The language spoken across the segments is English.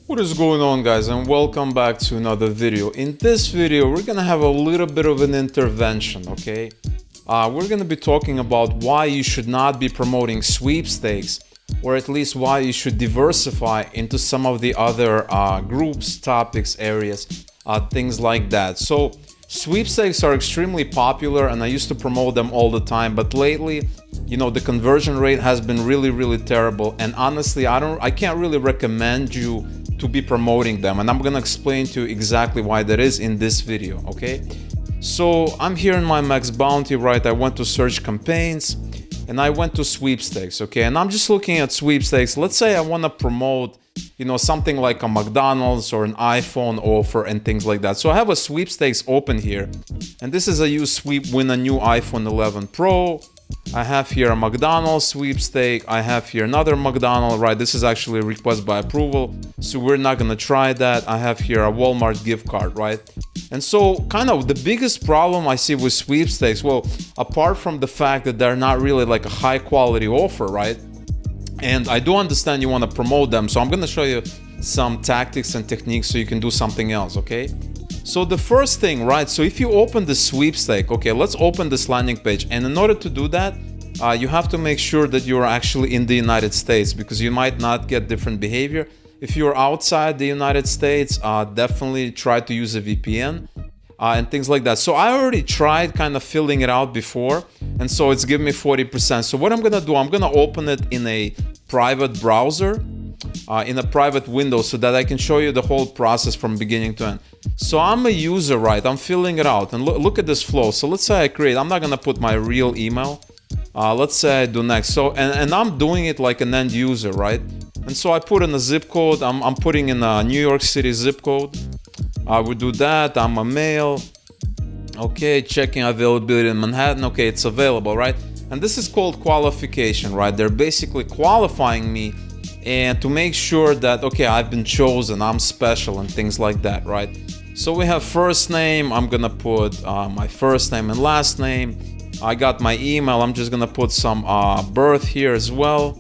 What is going on, guys, and welcome back to another video. In this video we're gonna have a little bit of an intervention, okay? We're gonna be talking about why you should not be promoting sweepstakes, or at least why you should diversify into some of the other groups, topics, areas, things like that. So sweepstakes are extremely popular and I used to promote them all the time, but lately, you know, the conversion rate has been really terrible, and honestly I can't really recommend you to be promoting them, and I'm gonna explain to you exactly why that is in this video, okay? So I'm here in my max bounty, right? I went to search campaigns and I went to sweepstakes, okay? And I'm just looking at sweepstakes. Let's say I want to promote, you know, something like a McDonald's or an iPhone offer and things like that. So I have a sweepstakes open here, and this is a Yousweep win a new iPhone 11 Pro. I have here a McDonald's sweepstake. I have here another McDonald's, right? This is actually a request by approval, so we're not gonna try that. I have here a Walmart gift card, right? And so kind of the biggest problem I see with sweepstakes, well, apart from the fact that they're not really like a high quality offer, right? And I do understand you want to promote them, so I'm gonna show you some tactics and techniques so you can do something else, okay? So the first thing, right, so if you open the sweepstake, okay, let's open this landing page, and in order to do that, you have to make sure that you're actually in the United States, because you might not get different behavior. If you're outside the United States, definitely try to use a VPN and things like that. So I already tried kind of filling it out before, and so it's giving me 40%. So what I'm gonna do, I'm gonna open it in a private browser, in a private window, so that I can show you the whole process from beginning to end. So I'm a user, right? I'm filling it out, and look at this flow. So let's say I create, I'm not gonna put my real email. Let's say I do next. So, and I'm doing it like an end user, right? And so I put in a zip code. I'm putting in a New York City zip code. I would do that. I'm a male. Okay, checking availability in Manhattan. Okay, it's available, right? And this is called qualification, right? They're basically qualifying me and to make sure that, okay, I've been chosen, I'm special and things like that, right? So we have first name. I'm gonna put my first name and last name. I got my email. I'm just gonna put some birth here as well,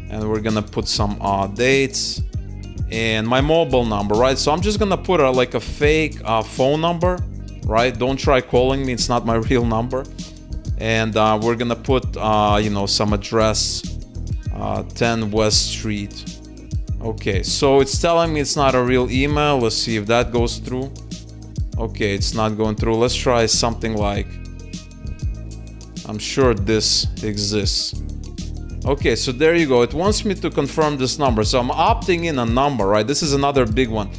and we're gonna put some dates and my mobile number, right? So I'm just gonna put like a fake phone number, right? Don't try calling me, it's not my real number. And we're gonna put you know, some address, 10 West Street. Okay, so it's telling me it's not a real email. Let's see if that goes through. Okay, it's not going through. Let's try something like, I'm sure this exists. Okay, so there you go. It wants me to confirm this number. So I'm opting in a number, right? This is another big one.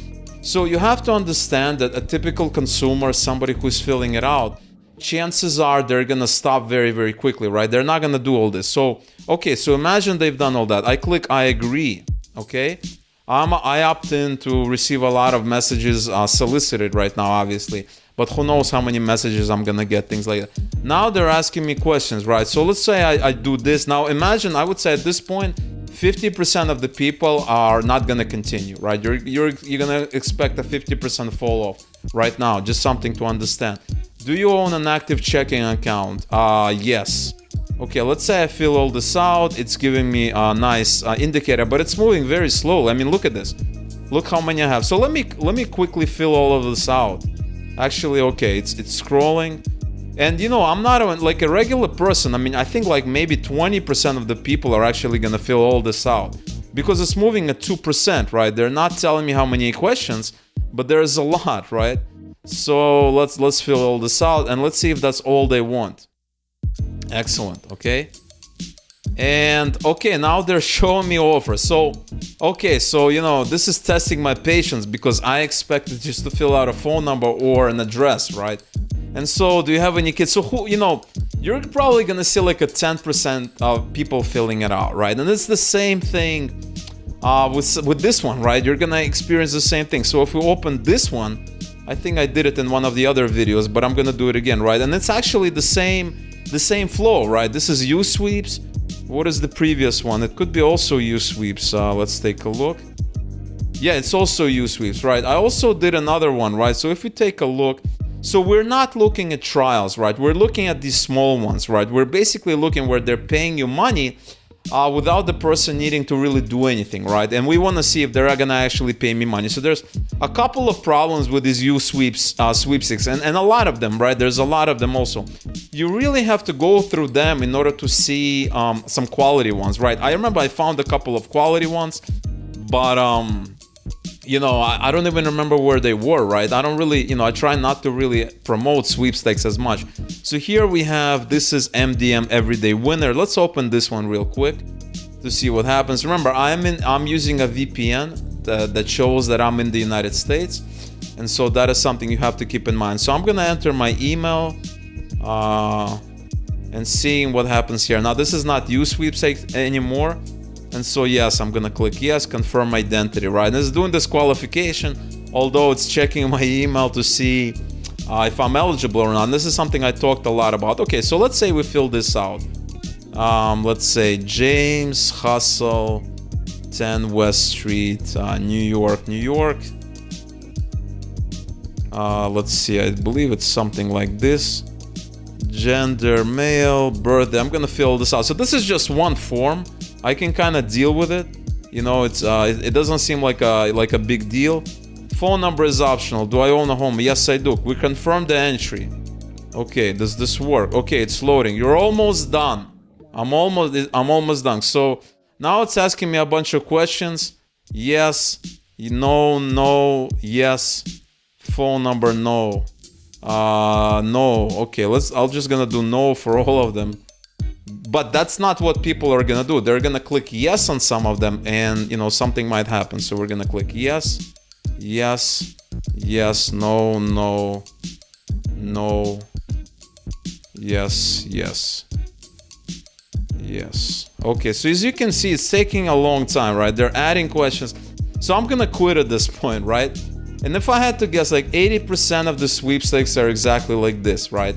So you have to understand that a typical consumer, somebody who's filling it out, chances are they're gonna stop very quickly, right? They're not gonna do all this. So, okay, so imagine they've done all that. I click I agree, okay? I opt in to receive a lot of messages solicited right now, obviously. But who knows how many messages I'm gonna get, things like that. Now they're asking me questions, right? So let's say I do this. Now imagine, I would say at this point, 50% of the people are not gonna continue, right? You're gonna expect a 50% fall off right now, just something to understand. Do you own an active checking account? Yes. Okay, let's say I fill all this out. It's giving me a nice indicator, but it's moving very slowly. I mean, look at this. Look how many I have. So let me quickly fill all of this out. Actually, okay, it's scrolling. And you know, I'm not like a regular person. I mean, I think like maybe 20% of the people are actually gonna fill all this out, because it's moving at 2%, right? They're not telling me how many questions, but there's a lot, right? So let's fill all this out, and let's see if that's all they want. Excellent, okay. And okay, now they're showing me offers. So okay, so you know, this is testing my patience, because I expected just to fill out a phone number or an address, right? And so, do you have any kids? So who, you know, you're probably gonna see like a 10% of people filling it out, right? And it's the same thing with this one, right? You're gonna experience the same thing. So if we open this one, I think I did it in one of the other videos, but I'm gonna do it again, right? And it's actually the same flow, right? This is Yousweeps. What is the previous one? It could be also Yousweeps. Let's take a look. Yeah, it's also Yousweeps, right? I also did another one, right? So if we take a look, so we're not looking at trials, right? We're looking at these small ones, right? We're basically looking where they're paying you money without the person needing to really do anything, right? And we want to see if they're gonna actually pay me money. So there's a couple of problems with these Yousweeps sweepstakes, and a lot of them, right? There's a lot of them also. You really have to go through them in order to see some quality ones, right? I remember I found a couple of quality ones, but I don't even remember where they were, right? I don't really, I try not to really promote sweepstakes as much. So here we have, this is MDM Everyday Winner. Let's open this one real quick to see what happens. Remember, I'm using a VPN that shows that I'm in the United States. And so that is something you have to keep in mind. So I'm gonna enter my email and seeing what happens here. Now this is not Yousweeps anymore. And so yes, I'm gonna click yes, confirm identity, right? And it's doing this qualification, although it's checking my email to see if I'm eligible or not. And this is something I talked a lot about. Okay, so let's say we fill this out. Let's say James Hustle, 10 West Street, New York, New York. Let's see, I believe it's something like this. Gender, male, birthday. I'm gonna fill this out. So this is just one form. I can kind of deal with it. It doesn't seem like a big deal. Phone number is optional. Do I own a home? Yes, I do. We confirm the entry. Okay, does this work? Okay, it's loading. You're almost done. I'm almost done. So now it's asking me a bunch of questions. Yes, no, yes. Phone number, no. No. Okay, I'll just gonna do no for all of them. But that's not what people are gonna do. They're gonna click yes on some of them, and something might happen. So we're gonna click yes, yes, yes, no, no, no, yes, yes, yes. Okay, so as you can see, it's taking a long time, right? They're adding questions. So I'm gonna quit at this point, right? And if I had to guess, like 80% of the sweepstakes are exactly like this, right?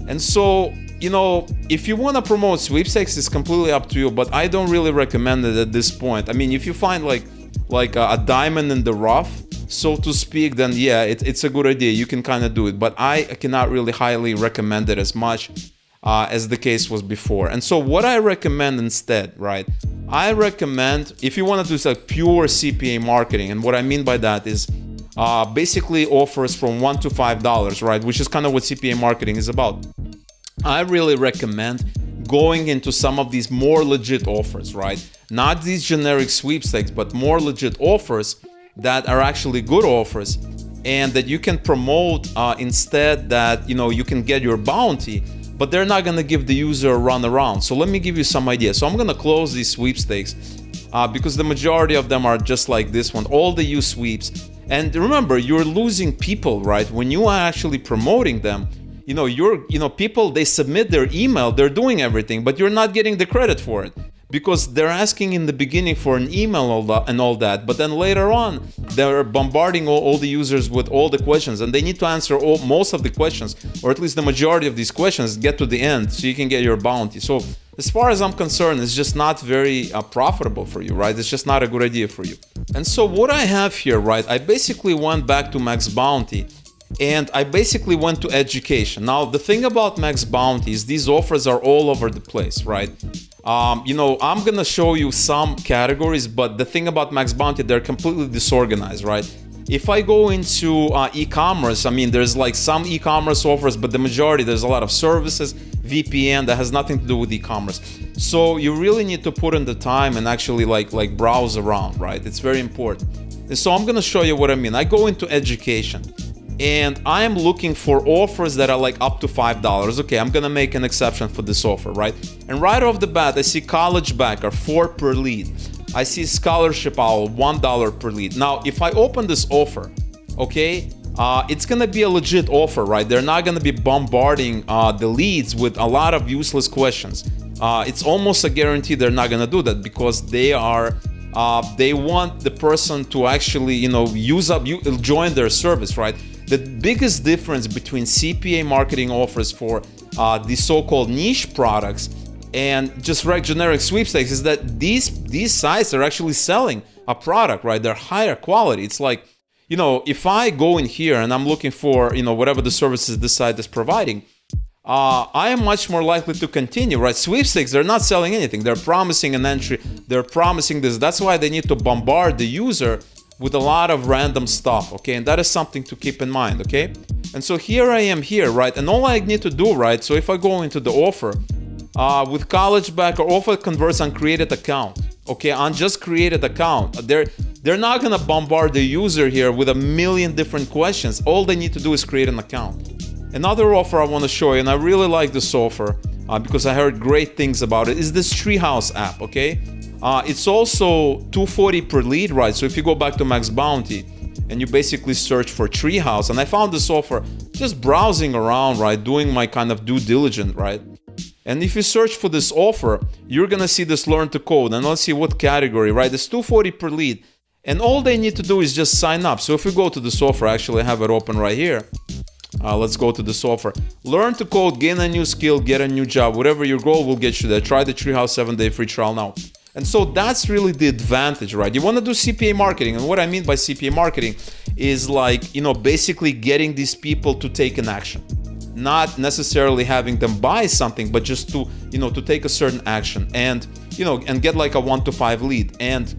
And so, if you want to promote sweepstakes, it's completely up to you, but I don't really recommend it at this point. I mean, if you find like a diamond in the rough, so to speak, then yeah, it's a good idea. You can kind of do it, but I cannot really highly recommend it as much as the case was before. And so what I recommend instead, right? I recommend, if you want to do like pure CPA marketing, and what I mean by that is basically offers from $1 to $5, right? Which is kind of what CPA marketing is about. I really recommend going into some of these more legit offers, right? Not these generic sweepstakes, but more legit offers that are actually good offers, and that you can promote instead, that you can get your bounty, but they're not going to give the user a run around. So let me give you some ideas. So I'm going to close these sweepstakes because the majority of them are just like this one, all the Yousweeps. And remember, you're losing people, right? When you are actually promoting them, people, they submit their email, they're doing everything, but you're not getting the credit for it because they're asking in the beginning for an email and all that, but then later on they're bombarding all the users with all the questions, and they need to answer most of the questions, or at least the majority of these questions, get to the end so you can get your bounty. So as far as I'm concerned, it's just not very profitable for you, right? It's just not a good idea for you. And so what I have here, right, I basically went back to Max Bounty, and I basically went to education. Now, the thing about Max Bounty is these offers are all over the place, right? I'm gonna show you some categories, but the thing about Max Bounty, they're completely disorganized, right? If I go into e-commerce, I mean, there's like some e-commerce offers, but the majority, there's a lot of services, VPN that has nothing to do with e-commerce. So you really need to put in the time and actually like browse around, right? It's very important. And so I'm gonna show you what I mean. I go into education, and I am looking for offers that are like up to $5. Okay, I'm gonna make an exception for this offer, right? And right off the bat, I see College Backer, 4 per lead. I see Scholarship Owl, $1 per lead. Now, if I open this offer, okay, it's gonna be a legit offer, right? They're not gonna be bombarding the leads with a lot of useless questions. It's almost a guarantee they're not gonna do that, because they want the person to actually, join their service, right? The biggest difference between CPA marketing offers for the so-called niche products and just generic sweepstakes is that these sites are actually selling a product, right? They're higher quality. It's like, if I go in here and I'm looking for, whatever the services this site is providing, I am much more likely to continue, right? Sweepstakes, they're not selling anything. They're promising an entry. They're promising this. That's why they need to bombard the user with a lot of random stuff, okay? And that is something to keep in mind, okay? And so here I am here, right? And all I need to do, right? So if I go into the offer, with college backer, offer converts on created account, okay? On just created account. They're not gonna bombard the user here with a million different questions. All they need to do is create an account. Another offer I want to show you, and I really like this offer because I heard great things about it, is this Treehouse app, okay? It's also $240 per lead, right? So if you go back to Max Bounty and you basically search for Treehouse, and I found this offer just browsing around, right? Doing my kind of due diligence, right? And if you search for this offer, you're gonna see this learn to code, and let's see what category, right? It's $240 per lead. And all they need to do is just sign up. So if we go to this offer, actually I have it open right here. Let's go to this offer. Learn to code, gain a new skill, get a new job. Whatever your goal will get you there. Try the Treehouse 7-day free trial now. And so that's really the advantage, right? You want to do CPA marketing. And what I mean by CPA marketing is like, basically getting these people to take an action. Not necessarily having them buy something, but just to, to take a certain action and, and get like a 1 to 5 lead. And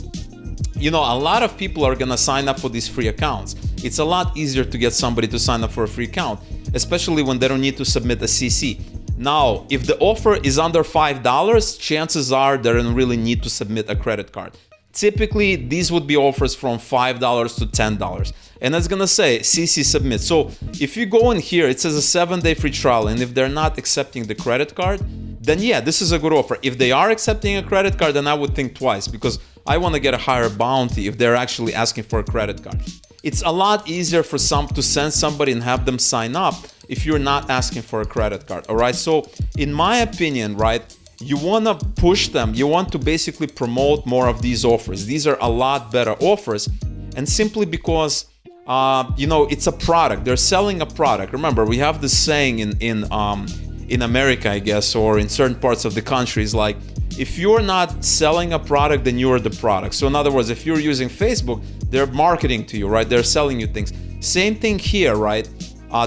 a lot of people are gonna sign up for these free accounts. It's a lot easier to get somebody to sign up for a free account, especially when they don't need to submit a CC. Now, if the offer is under $5, chances are they don't really need to submit a credit card. Typically, these would be offers from $5 to $10. And it's gonna say CC submit. So if you go in here, it says a 7-day free trial, and if they're not accepting the credit card, then yeah, this is a good offer. If they are accepting a credit card, then I would think twice, because I want to get a higher bounty if they're actually asking for a credit card. It's a lot easier for to send somebody and have them sign up if you're not asking for a credit card, all right? So in my opinion, right, you want to push them. You want to basically promote more of these offers. These are a lot better offers, and simply because it's a product. They're selling a product. Remember, we have this saying in America, I guess, or in certain parts of the countries, like, if you're not selling a product, then you're the product. So in other words, if you're using Facebook, they're marketing to you, right? They're selling you things. Same thing here, right?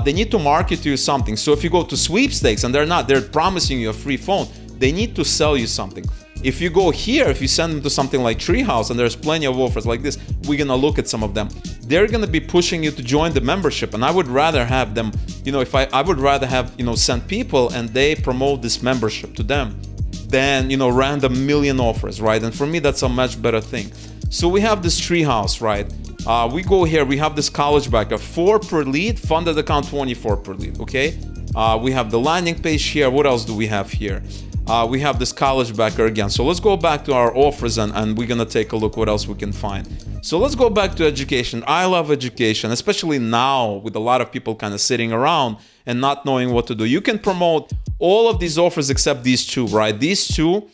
They need to market to you something. So if you go to Sweepstakes and they're promising you a free phone, they need to sell you something. If you go here, if you send them to something like Treehouse, and there's plenty of offers like this, we're gonna look at some of them. They're gonna be pushing you to join the membership, and I would rather have them, I would rather have, send people and they promote this membership to them than, random million offers, right? And for me, that's a much better thing. So we have this Treehouse, right? We go here, we have this college backer, 4 per lead, funded account 24 per lead, okay? We have the landing page here. What else do we have here? We have this college backer again. So let's go back to our offers and we're gonna take a look what else we can find. So let's go back to education. I love education, especially now with a lot of people kind of sitting around and not knowing what to do. You can promote all of these offers except these two, right? These two,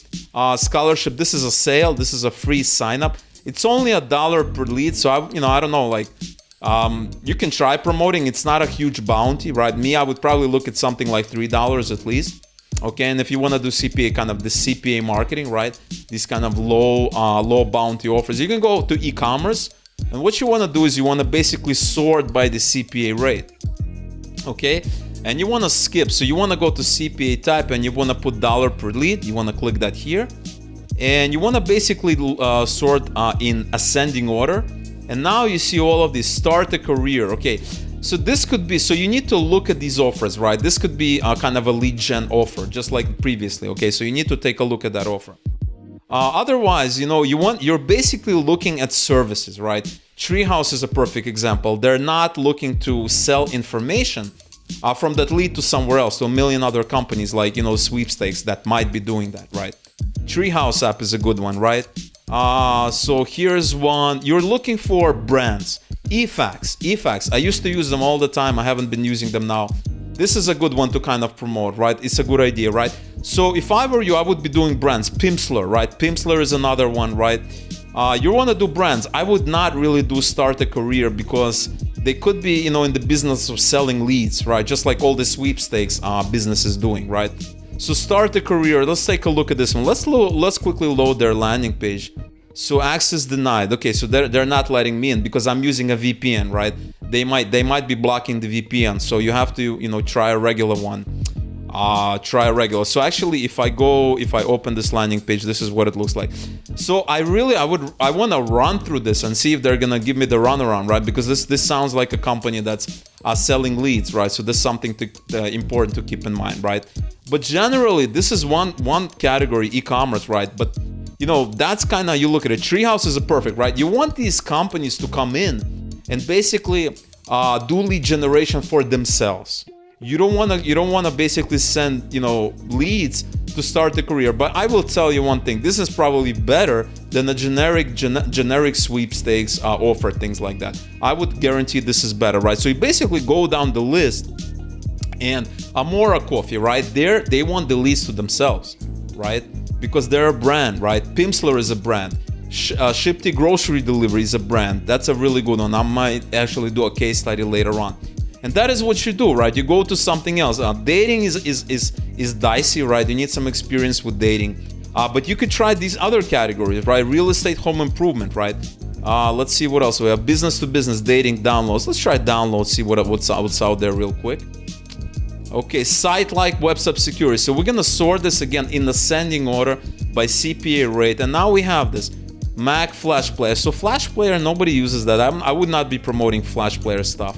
scholarship, this is a sale, this is a free sign up. It's only $1 per lead. So I don't know, like, you can try promoting. It's not a huge bounty, right? Me, I would probably look at something like $3 at least. Okay, and if you want to do CPA, kind of the CPA marketing, right? These kind of low bounty offers. You can go to e-commerce, and what you want to do is you want to basically sort by the CPA rate. Okay, and you want to skip. So you want to go to CPA type, and you want to put $1 per lead. You want to click that here, and you want to basically sort in ascending order. And now you see all of these. Start a career. Okay. So this could be, so you need to look at these offers, right? This could be kind of a lead gen offer, just like previously, okay? So you need to take a look at that offer. Otherwise, you're basically looking at services, right? Treehouse is a perfect example. They're not looking to sell information from that lead to somewhere else, to a million other companies like, Sweepstakes that might be doing that, right? Treehouse app is a good one, right? So here's one. You're looking for brands. eFacts. I used to use them all the time. I haven't been using them now. This is a good one to kind of promote, right? It's a good idea, right? So if I were you, I would be doing brands. Pimsleur, right? Pimsleur is another one, right? You want to do brands. I would not really do start a career because they could be, in the business of selling leads, right? Just like all the Sweepstakes business is doing, right? So start a career. Let's take a look at this one. Let's quickly load their landing page. So access denied. Okay, so they're not letting me in because I'm using a VPN, right? They might be blocking the VPN, so you have to try a regular one. try regular. So actually, if I open this landing page, this is what it looks like. So I want to run through this and see if they're gonna give me the runaround, right? Because this sounds like a company that's selling leads, right? So this is something important to keep in mind, right? But generally, this is one category, e-commerce, right? But that's kind of, you look at it. Treehouse is perfect, right? You want these companies to come in and basically do lead generation for themselves. You don't want to basically send leads to start a career. But I will tell you one thing: this is probably better than a generic sweepstakes offer, things like that. I would guarantee this is better, right? So you basically go down the list, and Amora Coffee, right? They want the leads to themselves, right? Because they're a brand, right? Pimsleur is a brand. Shifty Grocery Delivery is a brand. That's a really good one. I might actually do a case study later on. And that is what you do, right? You go to something else. Dating is dicey, right? You need some experience with dating. But you could try these other categories, right? Real estate, home improvement, right? Let's see what else we have. Business to business, dating, downloads. Let's try downloads, see what's out there real quick. Okay, site-like website security. So we're gonna sort this again in ascending order by CPA rate. And now we have this. Mac Flash Player. So Flash Player, nobody uses that. I would not be promoting Flash Player stuff.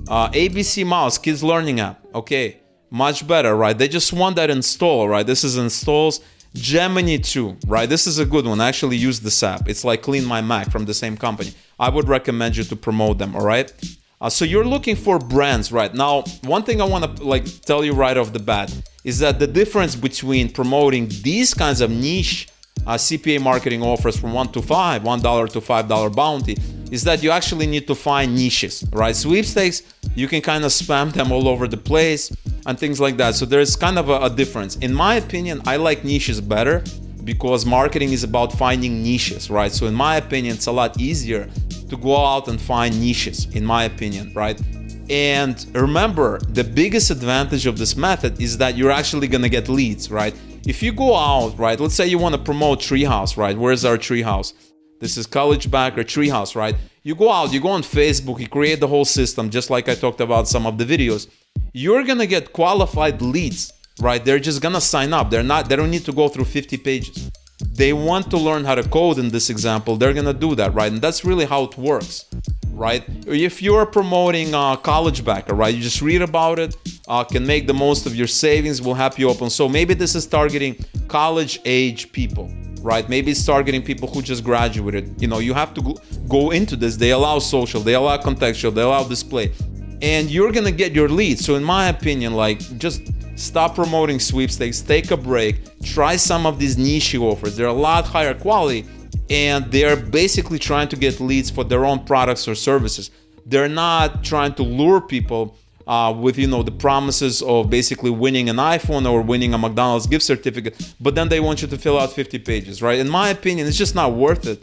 ABC Mouse, kids learning app. Okay, much better, right? They just want that install, right? This is installs. Gemini 2, right? This is a good one. I actually use this app. It's like Clean My Mac from the same company. I would recommend you to promote them, all right? So you're looking for brands, right? Now, one thing I want to tell you right off the bat is that the difference between promoting these kinds of niche CPA marketing offers from $1 to $5 bounty is that you actually need to find niches, right? Sweepstakes, you can kind of spam them all over the place and things like that. So there's kind of a difference. In my opinion, I like niches better because marketing is about finding niches, right? So in my opinion, it's a lot easier to go out and find niches, in my opinion, right? And remember, the biggest advantage of this method is that you're actually gonna get leads, right? If you go out, right, let's say you want to promote Treehouse, right? Where's our Treehouse? This is College Backer Treehouse, right? You go out, you go on Facebook, you create the whole system, just like I talked about some of the videos. You're gonna get qualified leads, right? They're just gonna sign up. They don't need to go through 50 pages. They want to learn how to code in this example. They're gonna do that, right? And that's really how it works, right? If you're promoting College Backer, right? You just read about it, can make the most of your savings, will help you open. So maybe this is targeting college age people, right? Maybe it's targeting people who just graduated. You have to go into this. They allow social, they allow contextual, they allow display, and you're gonna get your leads. So in my opinion, just stop promoting sweepstakes, take a break, try some of these niche offers. They're a lot higher quality, and they're basically trying to get leads for their own products or services. They're not trying to lure people with the promises of basically winning an iPhone or winning a McDonald's gift certificate, but then they want you to fill out 50 pages, right? In my opinion, it's just not worth it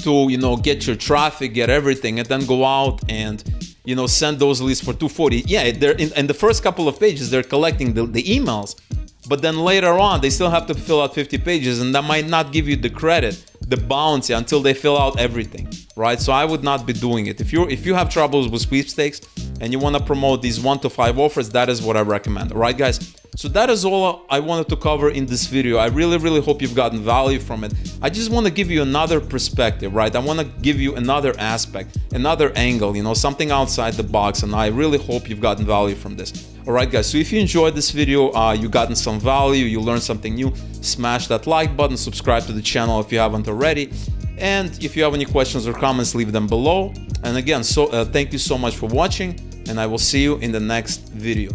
to get your traffic, get everything, and then go out and send those leads for $240. Yeah, they're in the first couple of pages, they're collecting the emails, but then later on they still have to fill out 50 pages, and that might not give you the credit, the bounty, until they fill out everything, right? So I would not be doing it. If you have troubles with sweepstakes and you want to promote these 1 to 5 offers, that is what I recommend. All right, guys? So that is all I wanted to cover in this video. I really, really hope you've gotten value from it. I just want to give you another perspective, right? I want to give you another aspect, another angle, something outside the box, and I really hope you've gotten value from this. All right, guys, so if you enjoyed this video, you gotten some value, you learned something new, smash that like button, subscribe to the channel if you haven't already. And if you have any questions or comments, leave them below. And again, thank you so much for watching, and I will see you in the next video.